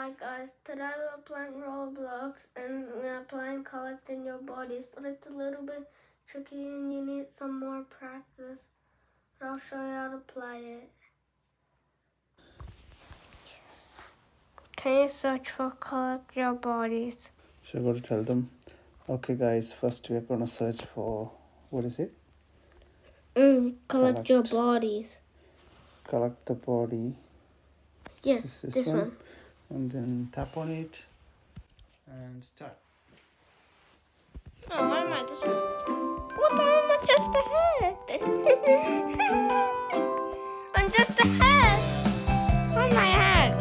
Hi guys, today we're playing Roblox and we're playing collecting your bodies, but it's a little bit tricky and you need some more practice. But I'll show you how to play it. Can you search for collect your bodies? So I got to tell them, okay guys, first we're going to search for, what is it? Collect your bodies. Collect the body. Yes, this one. And then tap on it and start. Oh, why am I this one? What am I just ahead? I'm just ahead. On my head.